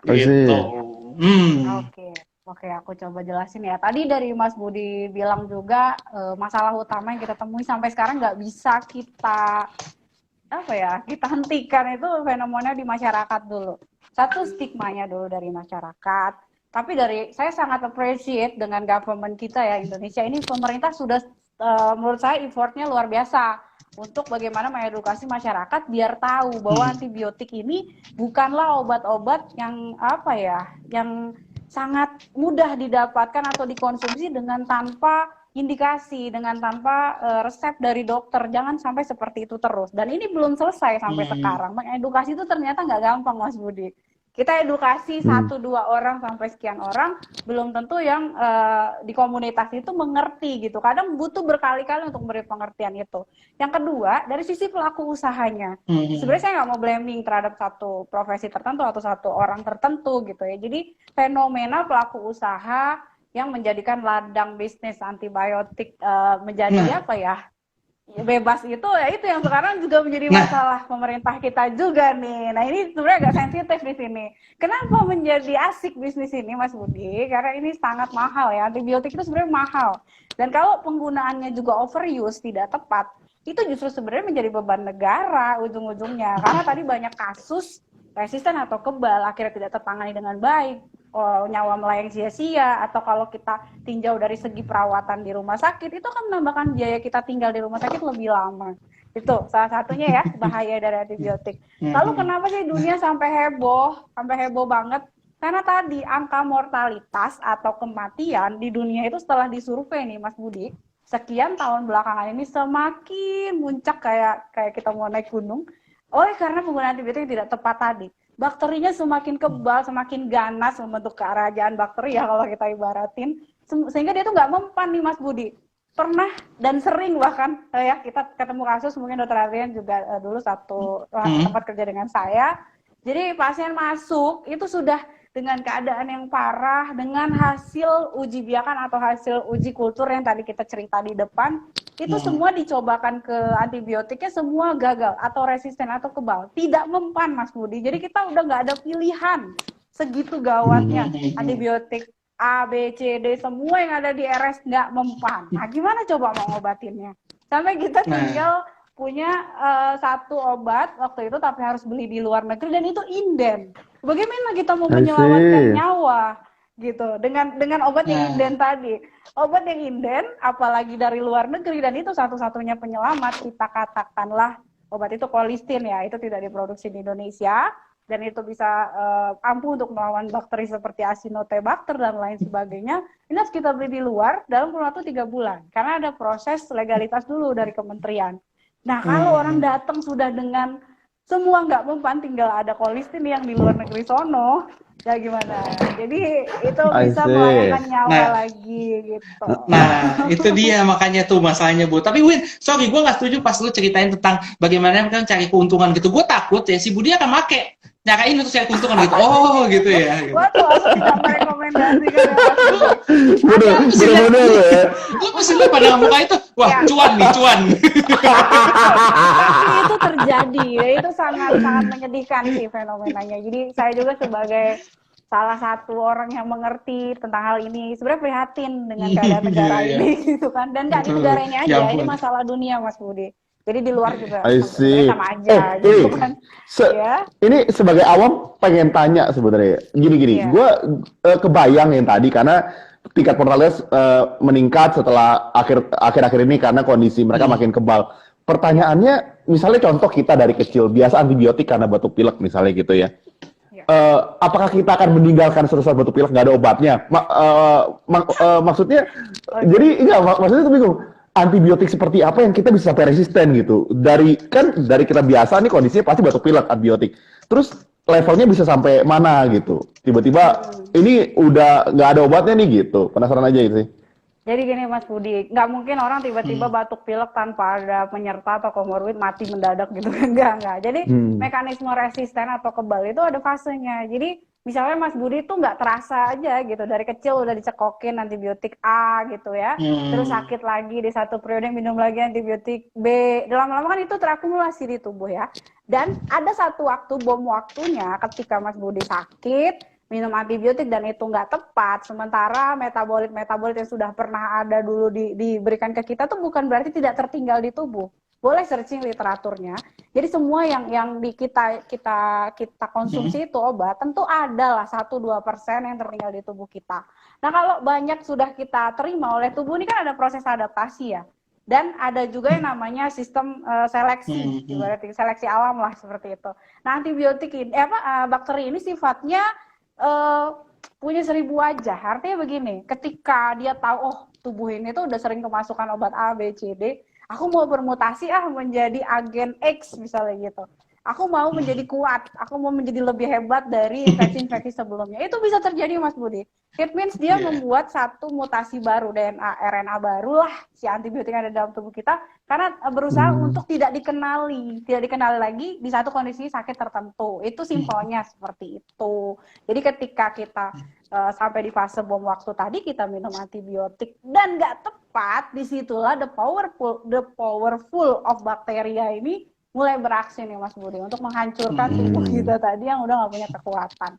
I Gitu. see. Oke. Oke, aku coba jelasin ya. Tadi dari Mas Budi bilang juga masalah utama yang kita temui sampai sekarang nggak bisa kita kita hentikan itu fenomena di masyarakat dulu. Satu, stigmanya dulu dari masyarakat. Tapi saya sangat appreciate dengan government kita ya Indonesia ini, pemerintah sudah menurut saya effortnya luar biasa untuk bagaimana mengedukasi masyarakat biar tahu bahwa antibiotik ini bukanlah obat-obat yang yang sangat mudah didapatkan atau dikonsumsi dengan tanpa indikasi, dengan tanpa resep dari dokter. Jangan sampai seperti itu terus. Dan ini belum selesai sampai sekarang. Mengedukasi itu ternyata nggak gampang, Mas Budi. Kita edukasi 1-2 orang sampai sekian orang, belum tentu yang di komunitas itu mengerti gitu. Kadang butuh berkali-kali untuk beri pengertian itu. Yang kedua, dari sisi pelaku usahanya. Sebenarnya saya nggak mau blaming terhadap satu profesi tertentu atau satu orang tertentu gitu ya. Jadi fenomena pelaku usaha yang menjadikan ladang bisnis antibiotik menjadi bebas itu ya, itu yang sekarang juga menjadi masalah pemerintah kita juga nih. Nah ini sebenarnya agak sensitif di sini. Kenapa menjadi asik bisnis ini Mas Budi? Karena ini sangat mahal ya, antibiotik itu sebenarnya mahal. Dan kalau penggunaannya juga overuse, tidak tepat, itu justru sebenarnya menjadi beban negara ujung-ujungnya. Karena tadi banyak kasus resisten atau kebal akhirnya tidak tertangani dengan baik, nyawa melayang sia-sia, atau kalau kita tinjau dari segi perawatan di rumah sakit itu kan menambahkan biaya kita tinggal di rumah sakit lebih lama. Itu salah satunya ya bahaya dari antibiotik. Lalu kenapa sih dunia sampai heboh banget? Karena tadi angka mortalitas atau kematian di dunia itu setelah disurvei nih Mas Budi, sekian tahun belakangan ini semakin muncak kayak kita mau naik gunung. Karena penggunaan antibiotik yang tidak tepat tadi. Bakterinya semakin kebal, semakin ganas membentuk kerajaan bakteri ya kalau kita ibaratin. Sehingga dia tuh nggak mempan nih Mas Budi. Pernah dan sering bahkan ya kita ketemu kasus, mungkin Dokter Adrian juga dulu satu tempat kerja dengan saya. Jadi pasien masuk itu sudah dengan keadaan yang parah, dengan hasil uji biakan atau hasil uji kultur yang tadi kita cerita di depan, itu semua dicobakan ke antibiotiknya, semua gagal atau resisten atau kebal, tidak mempan Mas Budi. Jadi kita udah nggak ada pilihan, segitu gawatnya antibiotik A, B, C, D, semua yang ada di RS nggak mempan. Nah gimana coba mau ngobatinnya? Sampai kita tinggal punya satu obat waktu itu tapi harus beli di luar negeri dan itu inden. Bagaimana kita mau menyelamatkan nyawa gitu dengan obat yang inden tadi? Obat yang inden apalagi dari luar negeri dan itu satu-satunya penyelamat, kita katakanlah obat itu colistin ya, itu tidak diproduksi di Indonesia dan itu bisa ampuh untuk melawan bakteri seperti Acinetobacter dan lain sebagainya. Ini harus kita beli di luar dalam kurun waktu 3 bulan karena ada proses legalitas dulu dari kementerian. Nah, kalau orang datang sudah dengan semua nggak mempan, tinggal ada colistin yang di luar negeri sono, ya gimana? Jadi itu bisa melayangkan nyawa lagi gitu. Nah, itu dia makanya tuh masalahnya, Bu. Tapi Win, sorry, gue nggak setuju pas lu ceritain tentang bagaimana kan cari keuntungan gitu. Gue takut ya si Budi akan make nyakain untuk cari keuntungan gitu. Oh, gitu ya. Gue tuh langsung sampai rekomendasikan Bener-bener ya. Lu pasti lu pada muka itu, wah cuan nih, cuan. Tapi itu terjadi, ya, itu sangat menyedihkan sih fenomenanya. Jadi saya juga sebagai salah satu orang yang mengerti tentang hal ini, sebenarnya prihatin dengan keadaan negara ini, gitu kan. Dan nggak di negara ini aja, ini masalah dunia, Mas Budi. Jadi di luar juga sama aja, gitu kan. Ini sebagai awam pengen tanya sebenarnya, gini-gini, gue kebayang yang tadi karena tingkat mortalitas meningkat setelah akhir-akhir ini karena kondisi mereka makin kebal. Pertanyaannya, misalnya contoh kita dari kecil biasa antibiotik karena batuk pilek misalnya gitu ya. Apakah kita akan meninggalkan serusan batuk pilek nggak ada obatnya? Maksudnya, jadi enggak, maksudnya tuh bingung. Antibiotik seperti apa yang kita bisa sampai resisten gitu? Dari kita biasa nih kondisinya pasti batuk pilek antibiotik. Terus levelnya bisa sampai mana gitu? Tiba-tiba ini udah nggak ada obatnya nih gitu. Penasaran aja gitu sih. Jadi gini Mas Budi, nggak mungkin orang tiba-tiba batuk pilek tanpa ada penyerta atau komorbid mati mendadak gitu kan, enggak. Jadi mekanisme resisten atau kebal itu ada fasenya. Jadi misalnya Mas Budi itu nggak terasa aja gitu, dari kecil udah dicekokin antibiotik A gitu ya, terus sakit lagi di satu periode minum lagi antibiotik B, lama-lama kan itu terakumulasi di tubuh ya. Dan ada satu waktu, bom waktunya ketika Mas Budi sakit, minum antibiotik dan itu nggak tepat, sementara metabolit yang sudah pernah ada dulu diberikan ke kita tuh bukan berarti tidak tertinggal di tubuh. Boleh searching literaturnya. Jadi semua yang kita konsumsi itu obat, tentu ada lah 1-2% yang tertinggal di tubuh kita. Nah kalau banyak sudah kita terima oleh tubuh, ini kan ada proses adaptasi ya. Dan ada juga yang namanya sistem seleksi, ibaratnya seleksi alam lah seperti itu. Nah antibiotik ini, bakteri ini sifatnya punya 1000 wajah. Artinya begini, ketika dia tahu tubuh ini tuh udah sering kemasukan obat A, B, C, D, aku mau bermutasi menjadi agen X misalnya gitu. Aku mau menjadi kuat, aku mau menjadi lebih hebat dari infeksi-infeksi sebelumnya. Itu bisa terjadi Mas Budi. It means dia membuat satu mutasi baru, DNA, RNA baru lah si antibiotik yang ada dalam tubuh kita, karena berusaha untuk tidak dikenali lagi di satu kondisi sakit tertentu. Itu simpelnya seperti itu. Jadi ketika kita sampai di fase bom waktu tadi, kita minum antibiotik dan nggak tepat, disitulah the powerful of bakteria ini mulai beraksi nih Mas Budi untuk menghancurkan tubuh kita tadi yang udah nggak punya kekuatan.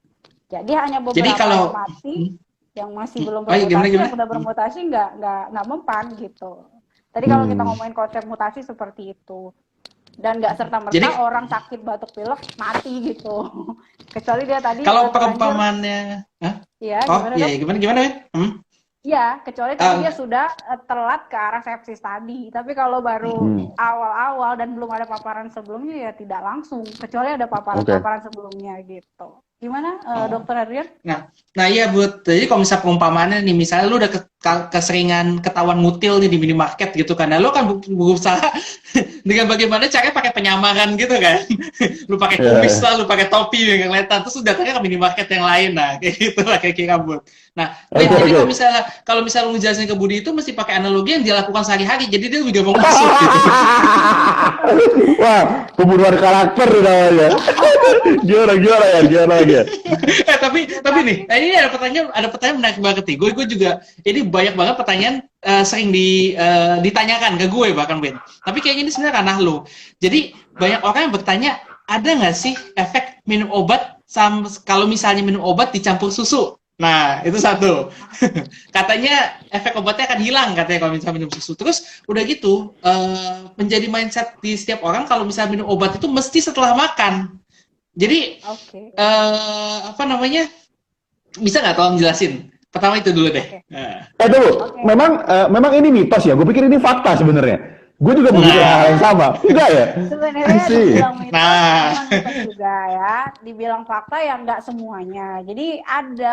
Jadi hanya beberapa yang mati, yang masih belum bermutasi, yang sudah bermutasi nggak mempan gitu. Tadi kalau kita ngomongin konsep mutasi seperti itu, dan nggak serta-merta orang sakit batuk pilek mati gitu. Kecuali dia tadi kalau perumpamannya, gimana? Ya, kecuali tadi dia sudah telat ke arah sepsis tadi. Tapi kalau baru awal-awal dan belum ada paparan sebelumnya ya tidak langsung. Kecuali ada paparan sebelumnya gitu. Gimana Dokter Adrian? Nah iya Bud, jadi kalau misalnya perumpamannya nih, misalnya lu udah keseringan ketahuan ngutil nih di minimarket gitu kan, nah lu kan berusaha dengan bagaimana caranya pakai penyamaran gitu kan, lu pakai kumis lah, lu pakai topi yang kelihatan, terus datangnya ke minimarket yang lain, nah kayak gitu lah kira-kira Bud. Nah, jadi kalau misalnya lu ngejelasin ke Budi itu mesti pakai analogi yang dia lakukan sehari-hari, jadi dia lebih gampang masuk gitu. Wah, pembunuhan karakter namanya. Gimana ya? Tapi nih, ini ada pertanyaan menarik banget nih. Gue juga, ini banyak banget pertanyaan sering ditanyakan ke gue bahkan Ben. Tapi kayaknya ini sebenarnya ranah lo. Jadi banyak orang yang bertanya, ada nggak sih efek minum obat kalau misalnya minum obat dicampur susu? Nah, itu satu. Katanya efek obatnya akan hilang katanya kalau misalnya minum susu. Terus udah gitu, menjadi mindset di setiap orang kalau misalnya minum obat itu mesti setelah makan. Jadi, bisa nggak tolong jelasin? Pertama itu dulu deh. Dulu, memang ini mitos ya. Gue pikir ini fakta sebenarnya. Gue juga berpikir hal yang sama. Enggak ya? I Sebenarnya see. dibilang mitos Nah, memang mitos juga ya. Dibilang fakta ya nggak semuanya. Jadi ada,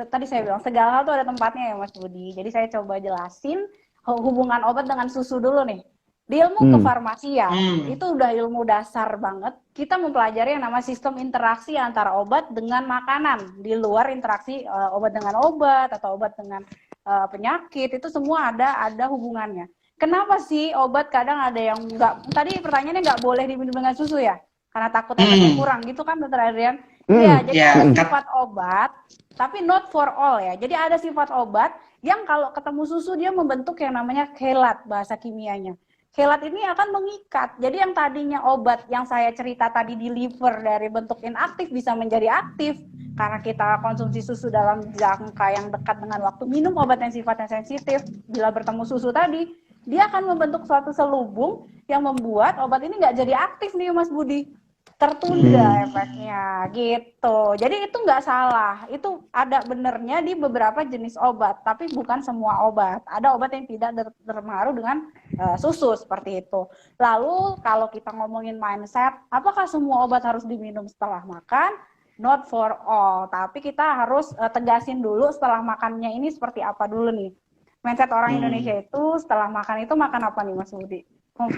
tadi saya bilang segala hal tuh ada tempatnya ya Mas Budi. Jadi saya coba jelasin hubungan obat dengan susu dulu nih. Di ilmu kefarmasian itu udah ilmu dasar banget. Kita mempelajari yang namanya sistem interaksi antara obat dengan makanan. Di luar interaksi obat dengan obat atau obat dengan penyakit, itu semua ada hubungannya. Kenapa sih obat kadang ada yang nggak, tadi pertanyaannya nggak boleh diminum dengan susu ya? Karena takut efeknya kurang gitu kan Dr. Adrian? Iya, jadi ya, ada sifat obat, tapi not for all ya. Jadi ada sifat obat yang kalau ketemu susu dia membentuk yang namanya chelat bahasa kimianya. Chelat ini akan mengikat. Jadi yang tadinya obat yang saya cerita tadi di liver dari bentuk inaktif bisa menjadi aktif karena kita konsumsi susu dalam jangka yang dekat dengan waktu minum obat yang sifatnya sensitif. Bila bertemu susu tadi, dia akan membentuk suatu selubung yang membuat obat ini nggak jadi aktif nih Mas Budi. Tertunda efeknya gitu. Jadi itu nggak salah. Itu ada benernya di beberapa jenis obat, tapi bukan semua obat. Ada obat yang tidak terpengaruh dengan susu seperti itu. Lalu kalau kita ngomongin mindset, apakah semua obat harus diminum setelah makan? Not for all. Tapi kita harus tegasin dulu setelah makannya ini seperti apa dulu nih. Mindset orang Indonesia itu setelah makan itu makan apa nih Mas Budi?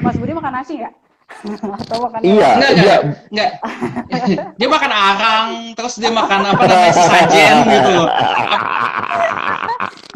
Mas Budi makan nasi nggak? Atau makan Iya, enggak. Dia makan arang, terus dia makan apa namanya sesajen gitu loh.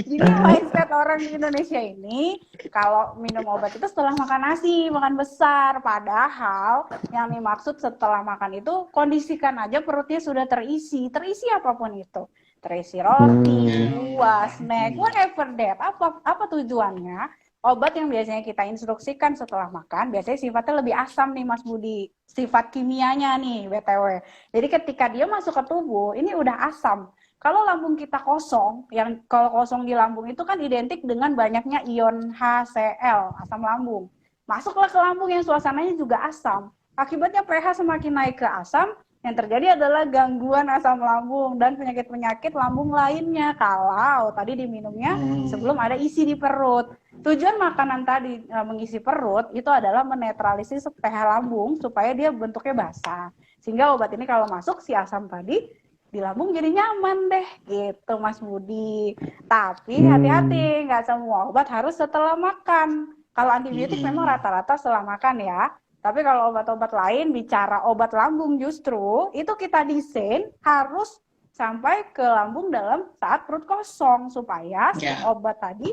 Jadi mindset orang di Indonesia ini kalau minum obat itu setelah makan nasi, makan besar. Padahal yang dimaksud setelah makan itu kondisikan aja perutnya sudah terisi apapun itu. Terisi roti, buah, snack, whatever that. Apa tujuannya? Obat yang biasanya kita instruksikan setelah makan, biasanya sifatnya lebih asam nih Mas Budi. Sifat kimianya nih, BTW. Jadi ketika dia masuk ke tubuh, ini udah asam. Kalau lambung kita kosong, yang kalau kosong di lambung itu kan identik dengan banyaknya ion HCl, asam lambung. Masuklah ke lambung yang suasananya juga asam. Akibatnya pH semakin naik ke asam, yang terjadi adalah gangguan asam lambung dan penyakit-penyakit lambung lainnya kalau tadi diminumnya sebelum ada isi di perut. Tujuan makanan tadi mengisi perut itu adalah menetralisir pH lambung supaya dia bentuknya basah. Sehingga obat ini kalau masuk si asam tadi di lambung jadi nyaman deh gitu Mas Budi. Tapi hati-hati, nggak semua obat harus setelah makan. Kalau antibiotik memang rata-rata setelah makan ya. Tapi kalau obat-obat lain, bicara obat lambung justru, itu kita desain harus sampai ke lambung dalam saat perut kosong. Supaya si obat tadi,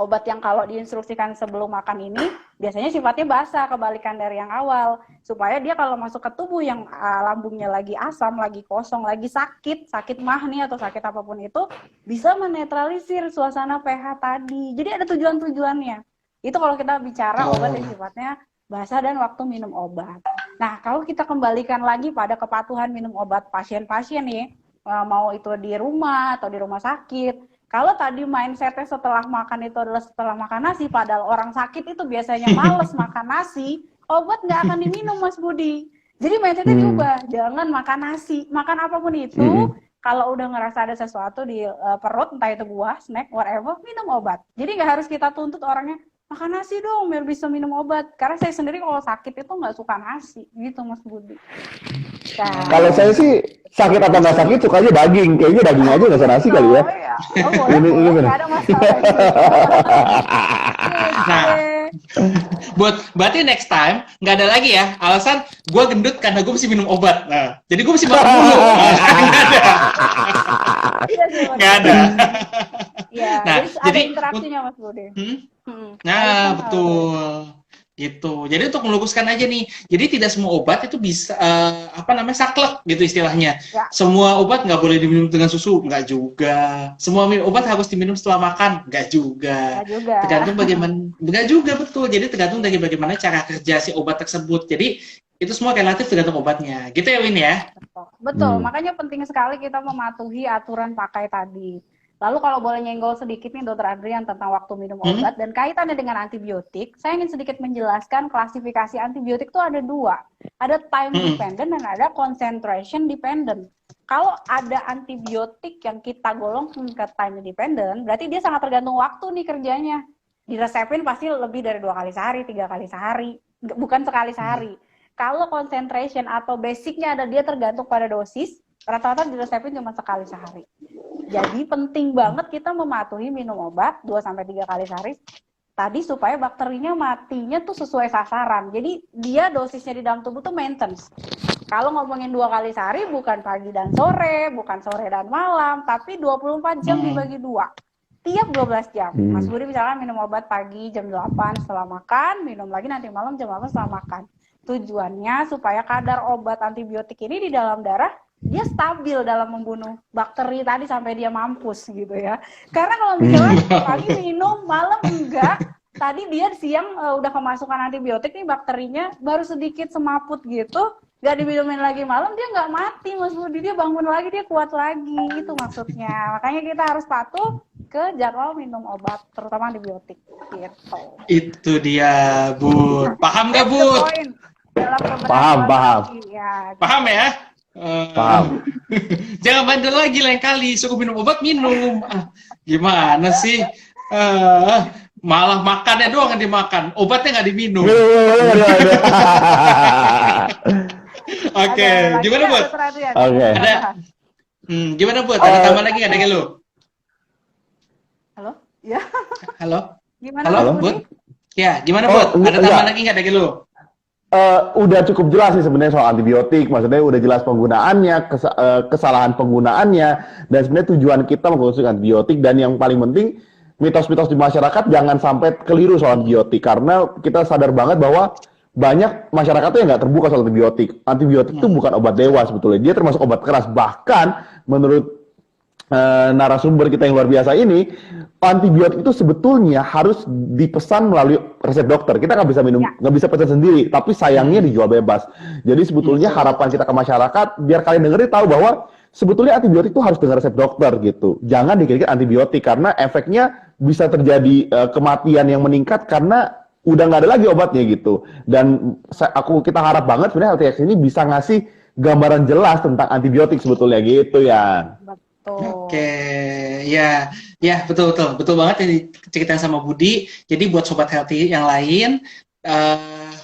obat yang kalau diinstruksikan sebelum makan ini, biasanya sifatnya basah, kebalikan dari yang awal. Supaya dia kalau masuk ke tubuh yang lambungnya lagi asam, lagi kosong, lagi sakit mah nih atau sakit apapun itu, bisa menetralisir suasana pH tadi. Jadi ada tujuan-tujuannya. Itu kalau kita bicara obat yang sifatnya basah dan waktu minum obat. Nah, kalau kita kembalikan lagi pada kepatuhan minum obat pasien-pasien nih, mau itu di rumah atau di rumah sakit. Kalau tadi mindsetnya setelah makan itu adalah setelah makan nasi, padahal orang sakit itu biasanya males makan nasi, obat nggak akan diminum Mas Budi. Jadi mindsetnya diubah, jangan makan nasi, makan apapun itu. Kalau udah ngerasa ada sesuatu di perut, entah itu buah, snack, whatever, minum obat. Jadi nggak harus kita tuntut orangnya, makan nasi dong biar bisa minum obat. Karena saya sendiri kalau sakit itu nggak suka nasi, gitu Mas Budi. Nah. Kalau saya sih sakit atau nggak sakit sukanya daging. Kayaknya daging aja nggak usah nasi kali ya. Iya. Boleh, nggak ada masalah. Nah, berarti next time nggak ada lagi ya alasan gue gendut karena gue mesti minum obat. Nah, jadi gue mesti makan dulu. Nggak ada. Ya, nah, jadi ada interaksinya Mas Budi. Nah, betul. Gitu. Jadi untuk meluruskan aja nih. Jadi tidak semua obat itu bisa saklek gitu istilahnya. Ya. Semua obat nggak boleh diminum dengan susu, nggak juga. Semua obat harus diminum setelah makan, nggak juga. Nggak juga. Tergantung bagaimana, nggak juga betul. Jadi tergantung dari bagaimana cara kerja si obat tersebut. Jadi itu semua relatif tergantung obatnya. Gitu ya Win ya? Betul. Makanya penting sekali kita mematuhi aturan pakai tadi. Lalu kalau boleh nyenggol sedikit nih Dr. Adrian tentang waktu minum obat dan kaitannya dengan antibiotik, saya ingin sedikit menjelaskan klasifikasi antibiotik itu ada dua. Ada time dependent dan ada concentration dependent. Kalau ada antibiotik yang kita golongkan ke time dependent, berarti dia sangat tergantung waktu nih kerjanya. Diresepin pasti lebih dari 2 kali sehari, 3 kali sehari, bukan sekali sehari. Kalau concentration atau basicnya ada dia tergantung pada dosis, rata-rata diresepin cuma sekali sehari. Jadi penting banget kita mematuhi minum obat 2-3 kali sehari tadi supaya bakterinya matinya tuh sesuai sasaran. Jadi dia dosisnya di dalam tubuh tuh maintenance. Kalau ngomongin 2 kali sehari bukan pagi dan sore, bukan sore dan malam, tapi 24 jam dibagi 2. Tiap 12 jam. Mas Budi misalkan minum obat pagi jam 8 setelah makan, minum lagi nanti malam jam 8 setelah makan. Tujuannya supaya kadar obat antibiotik ini di dalam darah dia stabil dalam membunuh bakteri tadi sampai dia mampus gitu ya. Karena kalau misalnya pagi minum, malam enggak, tadi dia siang udah kemasukan antibiotik nih bakterinya baru sedikit semaput gitu, nggak diminumin lagi malam dia nggak mati Mas Budi, dia bangun lagi, dia kuat lagi, itu maksudnya. Makanya kita harus patuh ke jadwal minum obat, terutama antibiotik gitu. Itu dia, Bu. Paham nggak, Bu? Paham. Ya, Paham ya? Paham. Jangan bandel lagi lain kali, suka minum obat minum. Gimana sih? Malah makannya doang yang dimakan, obatnya nggak diminum. Oke, gimana Bud? Oke. Ada, gimana Bud? Ada tambah lagi nggak dari lu? Halo? Ya. Halo? Gimana Halo, Mas Budi? Bud? Ya, gimana Bud? Ada tambahan lagi nggak dari lu? Udah cukup jelas sih sebenarnya soal antibiotik, maksudnya udah jelas penggunaannya, kesalahan penggunaannya, dan sebenarnya tujuan kita mengkonsumsi antibiotik, dan yang paling penting mitos-mitos di masyarakat jangan sampai keliru soal antibiotik, karena kita sadar banget bahwa banyak masyarakat tuh yang nggak terbuka soal antibiotik. Antibiotik itu bukan obat dewa sebetulnya, dia termasuk obat keras. Bahkan menurut narasumber kita yang luar biasa ini, antibiotik itu sebetulnya harus dipesan melalui resep dokter. Kita nggak bisa minum, nggak bisa pesan sendiri, tapi sayangnya dijual bebas. Jadi sebetulnya harapan kita ke masyarakat, biar kalian dengerin tahu bahwa sebetulnya antibiotik itu harus dengan resep dokter gitu. Jangan dikira-kira antibiotik, karena efeknya bisa terjadi kematian yang meningkat karena udah nggak ada lagi obatnya gitu. Dan kita harap banget sebenarnya LTX ini bisa ngasih gambaran jelas tentang antibiotik sebetulnya gitu ya. Oke, ya betul banget yang diceritain sama Budi. Jadi buat sobat healthy yang lain,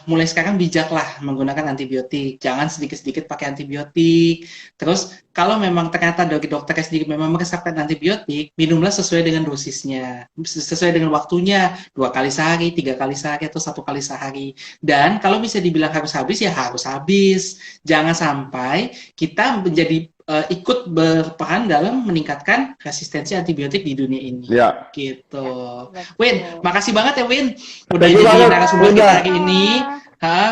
mulai sekarang bijaklah menggunakan antibiotik. Jangan sedikit-sedikit pakai antibiotik. Terus kalau memang ternyata dari dokternya sendiri memang meresepkan antibiotik, minumlah sesuai dengan dosisnya, sesuai dengan waktunya, 2 kali sehari, 3 kali sehari, atau 1 kali sehari. Dan kalau bisa dibilang harus habis, ya harus habis. Jangan sampai kita menjadi ikut berperan dalam meningkatkan resistensi antibiotik di dunia ini. Ya. Gitu. Win, makasih banget ya Win, udah jadi narasumber kita hari ini,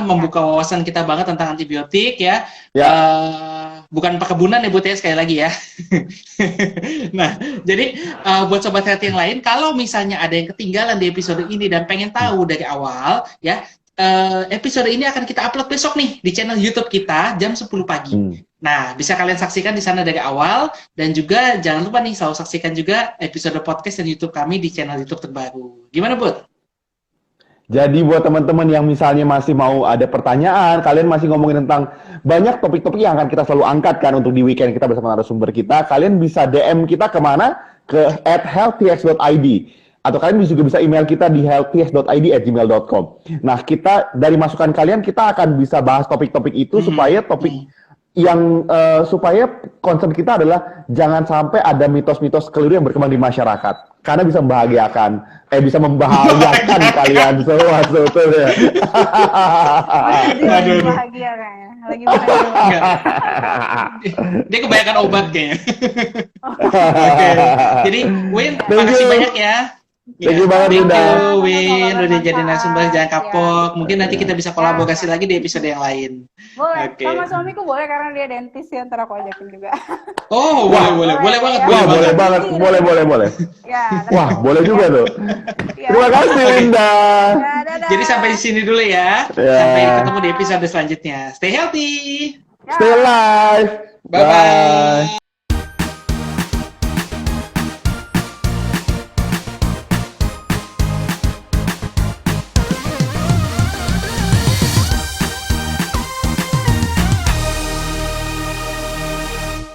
membuka wawasan kita banget tentang antibiotik ya. Bukan perkebunan ya Bud ya, sekali lagi ya. Nah, jadi buat sobat healthy yang lain, kalau misalnya ada yang ketinggalan di episode ini dan pengen tahu dari awal ya, episode ini akan kita upload besok nih di channel YouTube kita jam 10 pagi. Nah, bisa kalian saksikan di sana dari awal, dan juga jangan lupa nih selalu saksikan juga episode podcast dan YouTube kami di channel YouTube terbaru. Gimana, Bud? Jadi buat teman-teman yang misalnya masih mau ada pertanyaan, kalian masih ngomongin tentang banyak topik-topik yang akan kita selalu angkat kan untuk di weekend kita bersama narasumber kita, kalian bisa DM kita kemana? Ke @healthyx.id. Atau kalian juga bisa email kita di healthyx.id@gmail.com. Nah, kita dari masukan kalian, kita akan bisa bahas topik-topik itu supaya supaya concern kita adalah jangan sampai ada mitos-mitos keliru yang berkembang di masyarakat. Karena bisa bisa membahagiakan kalian semua sebetulnya. Lagi bahagia kayaknya. Lagi bahagia. Dia kebanyakan obat kayaknya. Oke. Jadi, Win, makasih banyak ya. Thank you banget, Win, udah jadi narasumber, jangan kapok. Mungkin nanti kita bisa kolaborasi lagi di episode yang lain. Boleh, sama suamiku boleh karena dia dentis ya, ntar aku ajakin juga. Oh, boleh banget. Boleh. Ya, wah, boleh juga tuh. Ya. Terima kasih, Linda. Ya, dadah. Jadi sampai di sini dulu ya. Sampai ketemu di episode selanjutnya. Stay healthy. Stay alive. Bye-bye.